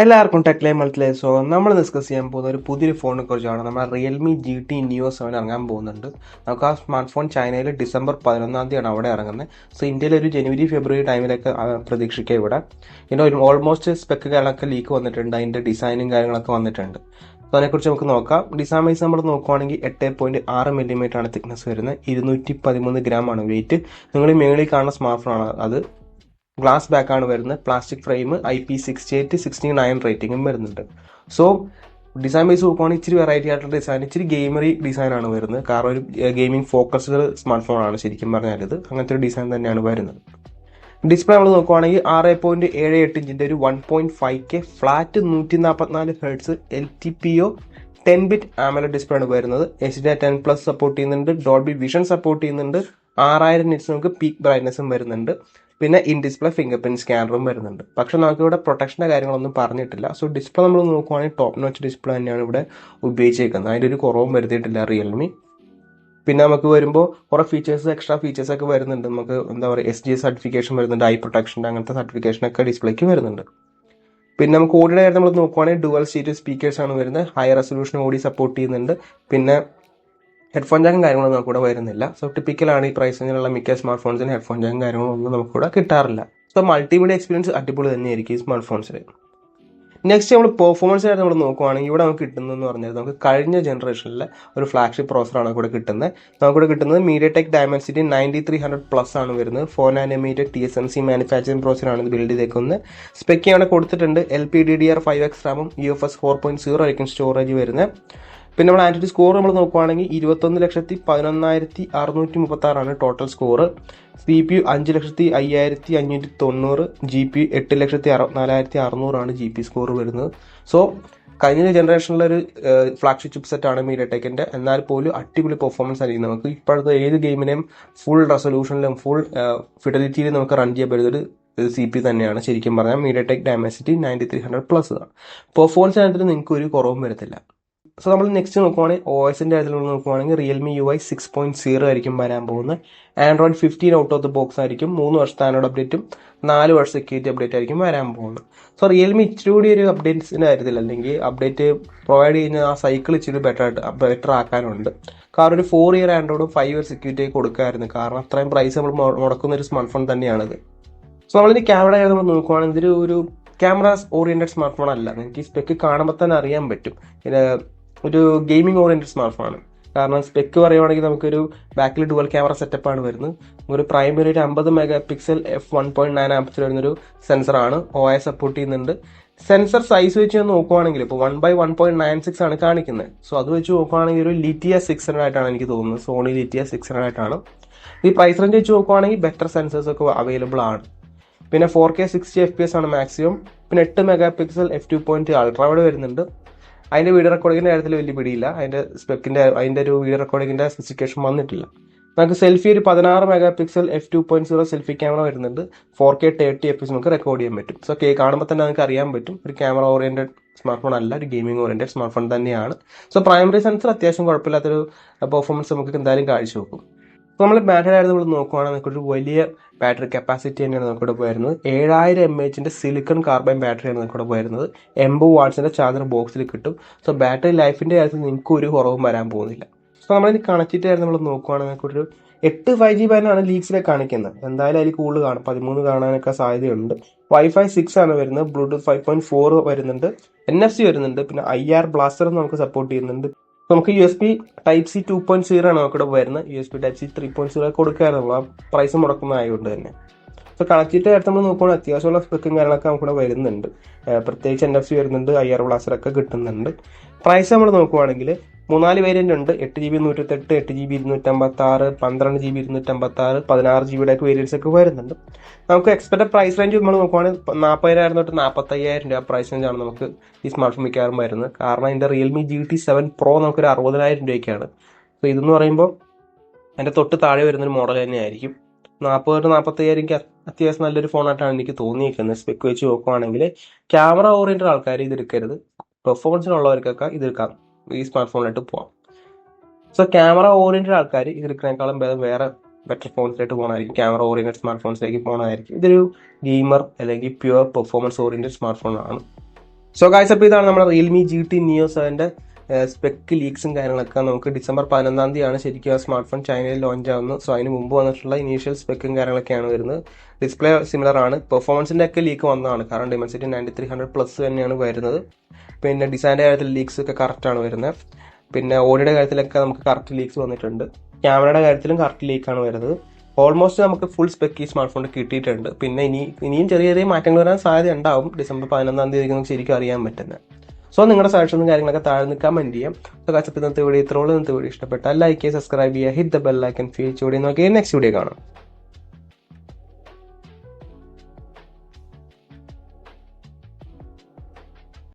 എല്ലാവർക്കും ടെക്ലൈ മൾട്ടിലേ. സോ നമ്മൾ ഡിസ്കസ് ചെയ്യാൻ പോകുന്ന ഒരു പുതിയൊരു ഫോണിനെ കുറിച്ചാണ്. നമ്മൾ റിയൽമി GT Neo 7 ഇറങ്ങാൻ പോകുന്നുണ്ട്. നമുക്ക് ആ സ്മാർട്ട് ഫോൺ ചൈനയിൽ ഡിസംബർ 11 അവിടെ ഇറങ്ങുന്നത്. സോ ഇന്ത്യയിൽ ഒരു ജനുവരി ഫെബ്രുവരി ടൈമിലൊക്കെ പ്രതീക്ഷിക്കുക. ഇവിടെ ഓൾമോസ്റ്റ് സ്പെക്ക് കാര്യങ്ങളൊക്കെ ലീക്ക് വന്നിട്ടുണ്ട്. അതിൻ്റെ ഡിസൈനും കാര്യങ്ങളൊക്കെ വന്നിട്ടുണ്ട്. സോ അതിനെക്കുറിച്ച് നമുക്ക് നോക്കാം. ഡിസൈൻ വൈസ് നമ്മൾ നോക്കുവാണെങ്കിൽ 8.6 ആണ് തിക്നെസ് വരുന്നത്. 213 ഗ്രാമാണ് വെയിറ്റ്. നിങ്ങൾ മേളിൽ കാണുന്ന സ്മാർട്ട് ഫോണാണ് അത്. ഗ്ലാസ് ബാക്ക് ആണ് വരുന്നത്. പ്ലാസ്റ്റിക് ഫ്രെയിം, IP68 69 റേറ്റിംഗും വരുന്നുണ്ട്. സോ ഡിസൈൻ ബേസ് നോക്കുവാണെങ്കിൽ ഇച്ചിരി വെറൈറ്റി ആയിട്ടുള്ള ഡിസൈൻ, ഇച്ചിരി ഗെയിമറി ഡിസൈൻ ആണ് വരുന്നത്. കാരണം ഒരു ഗെയിമിംഗ് ഫോക്കസ്ഡ് സ്മാർട്ട് ഫോൺ ആണ് ശരിക്കും പറഞ്ഞാൽ ഇത്. അങ്ങനത്തെ ഒരു ഡിസൈൻ തന്നെയാണ് വരുന്നത്. ഡിസ്പ്ലേ നമ്മൾ നോക്കുവാണെങ്കിൽ 6.78 ഇഞ്ചിന്റെ ഒരു 1.5K flat 144 hertz LTPO 10-bit AMOLED display ആണ് വരുന്നത്. HDR10+ സപ്പോർട്ട് ചെയ്യുന്നുണ്ട്. ഡോൾബി വിഷൻ സപ്പോർട്ട് ചെയ്യുന്നുണ്ട്. 6000 നിറ്റ്സ് നമുക്ക് പീക്ക് ബ്രൈറ്റ്നസും വരുന്നുണ്ട്. പിന്നെ ഇൻ ഡിസ്പ്ലേ ഫിംഗർ പ്രിന്റ് സ്കാനറും വരുന്നുണ്ട്. പക്ഷെ നമുക്ക് ഇവിടെ പ്രൊട്ടക്ഷൻ്റെ കാര്യങ്ങളൊന്നും പറഞ്ഞിട്ടില്ല. സോ ഡിസ്പ്ലേ നമ്മൾ നോക്കുവാണെങ്കിൽ ടോപ്പ് നോച്ച് ഡിസ്പ്ലേ തന്നെയാണ് ഇവിടെ ഉപയോഗിച്ചേക്കുന്നത്. അതിൻ്റെ ഒരു കുറവും വരുത്തിയിട്ടില്ല റിയൽമി. പിന്നെ നമുക്ക് വരുമ്പോൾ കുറേ ഫീച്ചേഴ്സ്, എക്സ്ട്രാ ഫീച്ചേഴ്സ് ഒക്കെ വരുന്നുണ്ട്. നമുക്ക് എന്താ പറയുക, SGS സർട്ടിഫിക്കേഷൻ വരുന്നുണ്ട്. ഐ പ്രൊട്ടക്ഷൻ്റെ അങ്ങനത്തെ സർട്ടിഫിക്കേഷനൊക്കെ ഡിസ്പ്ലേക്ക് വരുന്നുണ്ട്. പിന്നെ നമുക്ക് ഓഡിയോയുടെ കാര്യം നമ്മൾ നോക്കുവാണെങ്കിൽ ഡുവൽ സ്റ്റീരിയോ സ്പീക്കേഴ്സ് ആണ് വരുന്നത്. ഹൈ റെസൊല്യൂഷൻ ഓഡിയോ സപ്പോർട്ട് ചെയ്യുന്നുണ്ട്. പിന്നെ ഹെഡ്ഫോൺ ജാക്കും കാര്യങ്ങളൊന്നും നമുക്കിവിടെ വരുന്നില്ല. സോ ടിപ്പിക്കലാണ് ഈ പ്രൈസിങ്ങിലുള്ള മിക്ക സ്മാർട്ട് ഫോൺസിന് ഹെഡ്ഫോൺ ജാക്കും കാര്യങ്ങളൊന്നും നമുക്കിവിടെ കിട്ടാറില്ല. സോ മൾട്ടിമീഡിയ എക്സ്പീരിയൻസ് അടിപൊളി തന്നെയായിരിക്കും ഈ സ്മാർട്ട് ഫോൺസിൽ. നെക്സ്റ്റ് നമ്മൾ പെർഫോമൻസ് ആയിട്ട് നമ്മൾ നോക്കുവാണെങ്കിൽ ഇവിടെ നമുക്ക് കിട്ടുന്നതെന്ന് പറഞ്ഞാൽ നമുക്ക് കഴിഞ്ഞ ജനറേഷനിലെ ഒരു ഫ്ലാഗ്ഷിപ്പ് പ്രോസറാണ് ഇവിടെ കിട്ടുന്നത്. നമുക്കിവിടെ കിട്ടുന്നത് MediaTek Dimensity 9300+ ആണ് വരുന്നത്. 4nm TSMC മാനുഫാക്ചറിംഗ് പ്രോസറാണ് ഇത് ബിൽഡ് ചെയ്തേക്കുന്നത്. സ്പെക്ക് അവിടെ കൊടുത്തിട്ടുണ്ട്. LPDDR5X റാമും UFS 4.0 ആയിരിക്കും സ്റ്റോറേജ് വരുന്നത്. പിന്നെ നമ്മൾ ആൻറ്റി സ്കോർ നമ്മൾ നോക്കുവാണെങ്കിൽ 21,11,636 total score. CPU 5,05,590, GPU 8,64,600 GP score വരുന്നത്. സോ കഴിഞ്ഞ ജനറേഷനിലെ ഒരു ഫ്ലാഗ്ഷിപ്പ് ചിപ്സെറ്റ് ആണ് മീഡിയടെക്കിന്റെ. എന്നാൽ പോലും അടിപൊളി പെർഫോമൻസ് ആയിരിക്കും. നമുക്ക് ഇപ്പോഴത്തെ ഏത് ഗെയിമിനെയും ഫുൾ റെസൊല്യൂഷനിലും ഫുൾ ഫിഡലിറ്റിയിലും നമുക്ക് റൺ ചെയ്യാൻ പറ്റുന്ന ഒരു CPU തന്നെയാണ് ശരിക്കും പറഞ്ഞാൽ MediaTek Dimensity 9300+ ആണ്. പെർഫോമൻസ് കാര്യത്തിൽ നിങ്ങൾക്ക് ഒരു കുറവും വരത്തില്ല. സോ നമ്മൾ നെക്സ്റ്റ് നോക്കുവാണെങ്കിൽ OSന്റെ കാര്യത്തിൽ നോക്കുവാണെങ്കിൽ റിയൽമി UI 6.0 ആയിരിക്കും വരാൻ പോകുന്നത്. Android 15 out of the box ആയിരിക്കും. 3 വർഷത്തെ ആൻഡ്രോയിഡ് അപ്ഡേറ്റും 4 വർഷം സെക്യൂരിറ്റി അപ്ഡേറ്റ് ആയിരിക്കും വരാൻ പോകുന്നത്. സോ റിയൽമി ഇച്ചിരി കൂടി ഒരു അപ്ഡേറ്റ്സിൻ്റെ കാര്യത്തിൽ അല്ലെങ്കിൽ അപ്ഡേറ്റ് പ്രൊവൈഡ് ചെയ്യുന്ന ആ സൈക്കിൾ ഇച്ചിരി ബെറ്റർ ആക്കാനുണ്ട്. കാരണം ഒരു 4 ഇയർ ആൻഡ്രോയിഡും 5 ഇയർ സെക്യൂരിറ്റി കൊടുക്കാമായിരുന്നു. കാരണം അത്രയും പ്രൈസ് നമ്മൾ മുടക്കുന്ന ഒരു സ്മാർട്ട് ഫോൺ തന്നെയാണിത്. സോ നമ്മളിനി ക്യാമറ കാര്യം നമ്മൾ നോക്കുവാണെങ്കിൽ ഇതൊരു ഒരു ക്യാമറാസ് ഓറിയന്റഡ് സ്മാർട്ട് ഫോൺ അല്ല. നിങ്ങൾക്ക് ഈ സ്പെക്ക് കാണുമ്പോൾ തന്നെ അറിയാൻ പറ്റും ഇത് ഒരു ഗെയിമിംഗ് ഓറിയന്റഡ് സ്മാർട്ട് ഫോണാണ്. കാരണം സ്പെക്ക് പറയുവാണെങ്കിൽ നമുക്കൊരു ബാക്കിൽ ഡുവൽ ക്യാമറ സെറ്റപ്പാണ് വരുന്നത്. ഒരു പ്രൈമറി ഒരു 50 മെഗാ പിക്സൽ f1.9 ആംപ്സിൽ വരുന്നൊരു സെൻസറാണ്. OIS സപ്പോർട്ട് ചെയ്യുന്നുണ്ട്. സെൻസർ സൈസ് വെച്ച് നോക്കുവാണെങ്കിൽ ഇപ്പോൾ 1/1.96 ആണ് കാണിക്കുന്നത്. സോ അത് വെച്ച് നോക്കുവാണെങ്കിൽ ഒരു ലിറ്റിയ 600 ആയിട്ടാണ് എനിക്ക് തോന്നുന്നത്. സോണി ലിറ്റിയ 600 ആയിട്ടാണ്. ഈ പ്രൈസ് റേഞ്ച് വെച്ച് നോക്കുവാണെങ്കിൽ ബെറ്റർ സെൻസേഴ്സ് ഒക്കെ അവൈലബിൾ ആണ്. പിന്നെ 4K 60 FPS ആണ് മാക്സിമം. പിന്നെ 8 mega pixel f2.2 ultra wide വരുന്നുണ്ട്. അതിൻ്റെ വീഡിയോ റെക്കോർഡിങ്ങിൻ്റെ കാര്യത്തിൽ വലിയ പിടിയില്ല. അതിൻ്റെ ഒരു വീഡിയോ റെക്കോർഡിങ്ങിൻ്റെ സ്പെസിഫിക്കേഷൻ വന്നിട്ടില്ല. നമുക്ക് സെൽഫി ഒരു 16 mega pixel f2.0 selfie camera വരുന്നുണ്ട്. 4K 30 FPS നമുക്ക് റെക്കോർഡ് ചെയ്യാൻ പറ്റും. സോ കാണുമ്പോൾ തന്നെ നമുക്ക് അറിയാൻ പറ്റും ഒരു ക്യാമറ ഓറിയന്റഡ് സ്മാർട്ട് ഫോൺ അല്ല, ഒരു ഗെയിമിംഗ് ഓറിയന്റഡ് സ്മാർട്ട് ഫോൺ തന്നെയാണ്. സോ പ്രൈമറി സെൻസർ അത്യാവശ്യം കുഴപ്പമില്ലാത്തൊരു പെർഫോമൻസ് നമുക്ക് എന്തായാലും കാഴ്ചവെക്കും. അപ്പോൾ നമ്മൾ ബാറ്ററി ആയിട്ട് നമ്മൾ നോക്കുവാണെങ്കിൽ നമുക്കൊരു വലിയ ബാറ്ററി കപ്പാസിറ്റി തന്നെയാണ് നമുക്കിവിടെ വരുന്നത്. 7000 mAh സിലിക്കൺ കാർബൈൻ ബാറ്ററിയാണ് നമുക്കിവിടെ വരുന്നത്. 80 വാട്ട്സിന്റെ ചാർജർ ബോക്സിൽ കിട്ടും. സോ ബാറ്ററി ലൈഫിന്റെ കാര്യത്തിൽ നിങ്ങൾക്ക് ഒരു കുറവും വരാൻ പോകുന്നില്ല. സോ നമ്മളിത് കണക്റ്റിട്ട് ആയിട്ട് നമ്മൾ നോക്കുവാണെങ്കിൽ നമുക്കൊരു 8 5G ബാൻഡാണ് ലീക്സിലെ കാണിക്കുന്നത്. എന്തായാലും അതിൽ കൂടുതൽ കാണും, 13 കാണാനൊക്കെ സാധ്യതയുണ്ട്. Wi-Fi 6 ആണ് വരുന്നത്. Bluetooth 5.4 വരുന്നുണ്ട്. NFC വരുന്നുണ്ട്. പിന്നെ IR ബ്ലാസ്റ്റർ നമുക്ക് സപ്പോർട്ട് ചെയ്യുന്നുണ്ട്. നമുക്ക് USB Type-C 2.0 ആണ് നമുക്കിവിടെ വരുന്നത്. USB Type-C 3.0 കൊടുക്കാറുള്ള പ്രൈസ് മുടക്കുന്നതായതുകൊണ്ട് തന്നെ. സോ കണക്റ്റിട്ട് കാര്യത്തിൽ നമ്മൾ നോക്കുവാണെങ്കിൽ അത്യാവശ്യമുള്ള സ്പെക്കും കാര്യങ്ങളൊക്കെ നമുക്കിവിടെ വരുന്നുണ്ട്. പ്രത്യേകിച്ച് NFC വരുന്നുണ്ട്. IR ബ്ലാസ്റ്റർ ഒക്കെ കിട്ടുന്നുണ്ട്. പ്രൈസ് നമ്മൾ നോക്കുവാണെങ്കിൽ 3-4 വേരിയന്റ് ഉണ്ട്. 8GB 128, 8GB 256, 12GB 256, 16GB ഒക്കെ വേരിയൻസ് ഒക്കെ വരുന്നുണ്ട്. നമുക്ക് എക്സ്പെക്റ്റഡ് പ്രൈസ് റേഞ്ച് നമ്മൾ നോക്കുവാണെങ്കിൽ 40,000 തൊട്ട് 45,000 രൂപ പ്രൈസ് റേഞ്ചാണ് നമുക്ക് ഈ സ്മാർട്ട് ഫോൺ മിക്കവാറും വരുന്നത്. കാരണം അതിൻ്റെ റിയൽമി GT 7 Pro നമുക്കൊരു 60,000 രൂപയ്ക്കാണ്. സോ ഇതെന്ന് പറയുമ്പോൾ അതിൻ്റെ തൊട്ട് താഴെ വരുന്നൊരു മോഡൽ തന്നെയായിരിക്കും. 40,000-45,000 എനിക്ക് അത്യാവശ്യം നല്ലൊരു ഫോണായിട്ടാണ് എനിക്ക് തോന്നിയിരിക്കുന്നത്. സ്പെക്ക് വെച്ച് നോക്കുവാണെങ്കിൽ ക്യാമറ ഓറിയന്റഡ് ആൾക്കാർ ഇതെടുക്കരുത്. പെർഫോമൻസിനുള്ളവർക്കൊക്കെ ഇതെടുക്കാം, ഈ സ്മാർട്ട് ഫോണിലായിട്ട് പോവാം. സോ ക്യാമറ ഓറിയന്റഡ് ആൾക്കാർ ഇതെടുക്കുന്നതിനേക്കാളും വേറെ ബെറ്റർ ഫോൺസിലായിട്ട് പോകണമായിരിക്കും. ക്യാമറ ഓറിയന്റഡ് സ്മാർട്ട് ഫോൺസിലേക്ക് പോകണമായിരിക്കും. ഇതൊരു ഗെയിമർ അല്ലെങ്കിൽ pure performance oriented smart phone ആണ്. സോ ഗായ്സ്, അപ്പോൾ ഇതാണ് നമ്മുടെ റിയൽമി GT Neo 7ന്റെ സ്പെക്ക് ലീക്സും കാര്യങ്ങളൊക്കെ. നമുക്ക് ഡിസംബർ 11 തീയതിയാണ് ശരിക്കും ആ സ്മാർട്ട് ഫോൺ ചൈനയിൽ ലോഞ്ച് ആവുന്നത്. സോ അതിന് മുമ്പ് വന്നിട്ടുള്ള ഇനീഷ്യൽ സ്പെക്കും കാര്യങ്ങളൊക്കെയാണ് വരുന്നത്. ഡിസ്പ്ലേ സിമിലർ ആണ്. പെർഫോമൻസിന്റെ ഒക്കെ ലീക്ക് വന്നതാണ്. കാരണം Dimensity 9300+ തന്നെയാണ് വരുന്നത്. പിന്നെ ഡിസൈൻ്റെ കാര്യത്തിൽ ലീക്സ് ഒക്കെ കറക്റ്റ് ആണ് വരുന്നത്. പിന്നെ ഓഡിയോയുടെ കാര്യത്തിലൊക്കെ നമുക്ക് കറക്റ്റ് ലീക്സ് വന്നിട്ടുണ്ട്. ക്യാമറയുടെ കാര്യത്തിലും കറക്റ്റ് ലീക്കാണ് വരുന്നത്. ഓൾമോസ്റ്റ് നമുക്ക് ഫുൾ സ്പെക്ക് ഈ സ്മാർട്ട് ഫോണിൽ കിട്ടിയിട്ടുണ്ട്. പിന്നെ ഇനിയും ചെറിയ ചെറിയ മാറ്റങ്ങൾ വരാൻ സാധ്യത ഉണ്ടാവും. ഡിസംബർ 11 തീയതി നമുക്ക് ശരിക്കും അറിയാൻ പറ്റുന്നത്. സോ നിങ്ങളുടെ സജഷനും കാര്യങ്ങളൊക്കെ താഴെ കമന്റ് ചെയ്യാം. സോ കാച്ചപ്പ് ഇന്നത്തെ വീഡിയോ ഇത്രയുള്ള. ഇന്നത്തെ വീഡിയോ ഇഷ്ടപ്പെട്ടാൽ ലൈക്ക് ചെയ്യുക, സബ്സ്ക്രൈബ് ചെയ്യുക, hit the bell icon, future video നോക്കി നെക്സ്റ്റ് വീഡിയോ കാണാം.